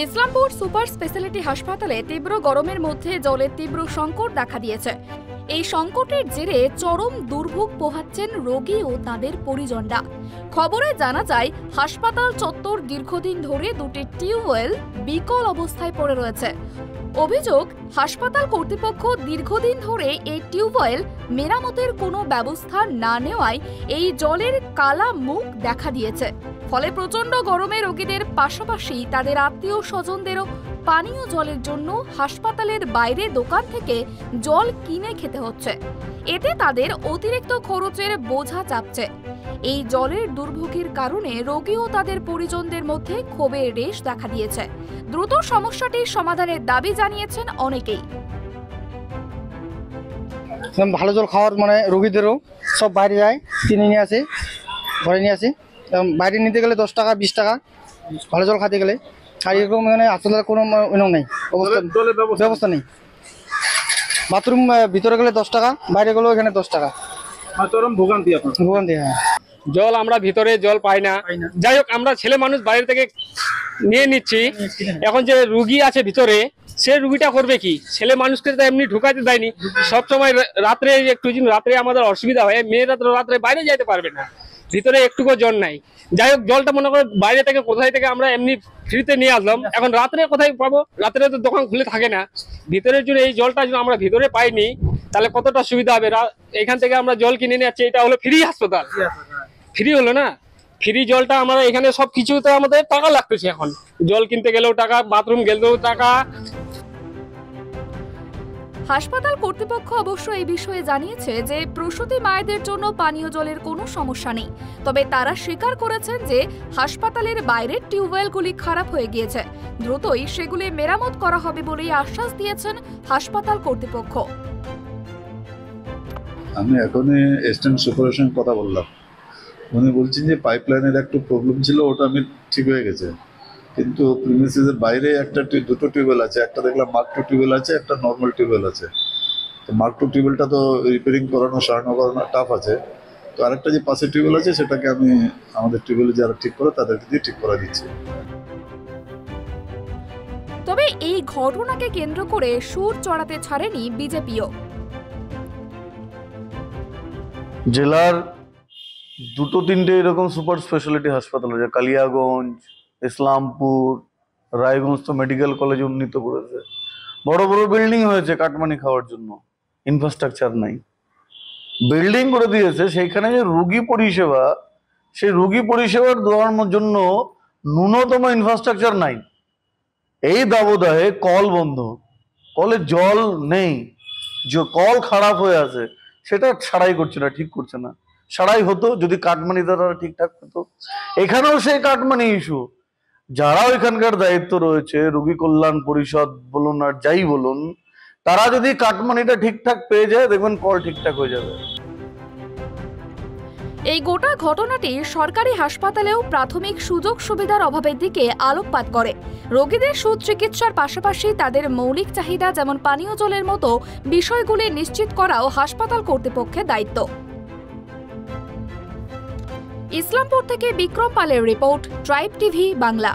Islampur super speciality হাসপাতালে তীব্র গরমের মধ্যে জলের তীব্র সংকট দেখা দিয়েছে। এই সংকটের জেরে চরম দুর্ভোগ পোহাচ্ছেন রোগী ও তাদের পরিজনরা। খবরে জানা যায়, হাসপাতাল চত্বর দীর্ঘদিন ধরে দুটি টিউবওয়েল বিকল অবস্থায় পড়ে রয়েছে। অভিযোগ, হাসপাতাল কর্তৃপক্ষ দীর্ঘদিন ধরে এই টিউবওয়েল মেরামতের কোনো ব্যবস্থা না নেওয়ায় এই জলের কালা মুখ দেখা দিয়েছে। ফলে প্রচন্ড গরমে রোগীদের পাশাপাশি তাদের আত্মীয় স্বজনদেরও পানীয় জলের জন্য হাসপাতালের বাইরে দোকান থেকে জল কিনে খেতে হচ্ছে। এতে তাদের অতিরিক্ত খরচের বোঝা চাপছে। এই জলের দুর্ভোগের কারণে রোগী ও তাদের পরিজনদের মধ্যে ক্ষোভের রেশ দেখা দিয়েছে। দ্রুত সমস্যাটির সমাধানের দাবি জানিয়েছেন অনেকেই। ভালো জল খাওয়ার রোগীদেরও সব বাইরে যায়, কিনে নিয়ে আসে, ঘরে নিয়ে আসে। বাইরে নিতে গেলে 10 টাকা 20 টাকা ভালো জল খেতে গেলে। আর এরকম আসলে কোনো নেই, ব্যবস্থা নেই। বাথরুম ভিতরে গেলে 10 টাকা, বাইরে গেলেও এখানে 10 টাকা। ভোগান্তি। হ্যাঁ, জল আমরা ভিতরে জল পাই না। যাই হোক, আমরা ছেলে মানুষ বাইরে থেকে নিয়ে নিচ্ছি। এখন যে রুগী আছে ভিতরে, সে রুগীটা করবে কি? ছেলে মানুষকে তো এমনি ঢুকাতে দেয়নি। সবসময় রাত্রে একটু রাত্রে আমাদের অসুবিধা হয়, মেয়েরা তো রাত্রে বাইরে যেতে পারবে না, ভিতরে একটুকু জল নাই। যাই হোক, জলটা মনে করো বাইরে থেকে কোথায় থেকে আমরা এমনি ফ্রিতে নিয়ে আসলাম। এখন রাত্রে কোথায় পাবো? রাত্রে তো দোকান খুলে থাকে না। ভিতরের জন্য এই জলটা যদি আমরা ভিতরে পাইনি, তাহলে কতটা সুবিধা হবে। এখান থেকে আমরা জল কিনে নিয়ে যাচ্ছি, এটা হলো ফ্রি হাসপাতাল, ফ্রি হলো না। ফ্রি জলটা আমরা এখানে সবকিছুতে আমাদের টাকা লাগতেছে। এখন জল কিনতে গেলেও টাকা, বাথরুম গেলেও টাকা। হাসপাতাল কর্তৃপক্ষ অবশ্য এই বিষয়ে জানিয়েছে যে প্রসূতি মায়েদের জন্য পানীয় জলের কোনো সমস্যা নেই। তবে তারা স্বীকার করেছেন যে হাসপাতালের বাইরের টিউবওয়েলগুলি খারাপ হয়ে গিয়েছে। দ্রুতই সেগুলি মেরামত করা হবে বলেই আশ্বাস দিয়েছেন হাসপাতাল কর্তৃপক্ষ। আমি এখনই এসিস্ট্যান্ট সুপারের সঙ্গে কথা বললাম, উনি বলছেন যে পাইপলাইনের একটু প্রবলেম ছিল, ওটা আমি ঠিক হয়ে গেছে। কিন্তু প্রিমিসিসের বাইরে দুটো টিউবওয়েল আছে, একটা দেখলাম মার্ক 2 টিউবওয়েল আছে, একটা নর্মাল টিউবওয়েল আছে। তো মার্ক 2 টিউবওয়েলটা তো রিপেয়ারিং করানো, সারানো করানো টাফ আছে। তো আরেকটা যে পাশে টিউবওয়েল আছে, সেটাকে আমি আমাদের টিউবওয়েলে যারা ঠিক করে তাদেরকে দিয়ে ঠিক করা দিচ্ছি। তবে এই ঘটনাকে কেন্দ্র করে সুর চড়াতে ছাড়েনি বিজেপিও। জেলার 2-3টে এরকম সুপার স্পেশালিটি হাসপাতাল আছে। কালিয়াগঞ্জ, ইসলামপুর, রায়গঞ্জ তো মেডিকেল কলেজ উন্নীত করেছে। বড় বড় বিল্ডিং হয়েছে কাটমানি খাওয়ার জন্য, ইনফ্রাস্ট্রাকচার নাই। বিল্ডিং করে দিয়েছে, সেইখানে যে রোগী পরিষেবা, সেই রোগী পরিষেবার দেওয়ার জন্য ন্যূনতম ইনফ্রাস্ট্রাকচার নাই। এই দাবদাহে কল বন্ধ, কলে জল নেই, যে কল খারাপ হয়ে আছে সেটা সারাই করছে না, ঠিক করছে না। সারাই হতো যদি কাটমানি দ্বারা ঠিকঠাক হতো। এখানেও সেই কাটমানি ইস্যু। যারা ওইখানকার দায়িত্ব রয়েছে, রোগী কল্যাণ পরিষদ বলুন আর যাই বলুন, তারা যদি কাটমানিটা ঠিকঠাক পেয়ে যায়, দেখবেন কল ঠিকঠাক হয়ে যাবে। এই গোটা ঘটনাটি সরকারি হাসপাতালেও প্রাথমিক সুযোগ সুবিধার অভাবের দিকে আলোকপাত করে। রোগীদের সুচিকিৎসার পাশাপাশি তাদের মৌলিক চাহিদা যেমন পানীয় জলের মতো বিষয়গুলি নিশ্চিত করাও হাসপাতাল কর্তৃপক্ষের দায়িত্ব। ইসলামপুর থেকে বিক্রম পালের রিপোর্ট, ট্রাইব টিভি বাংলা।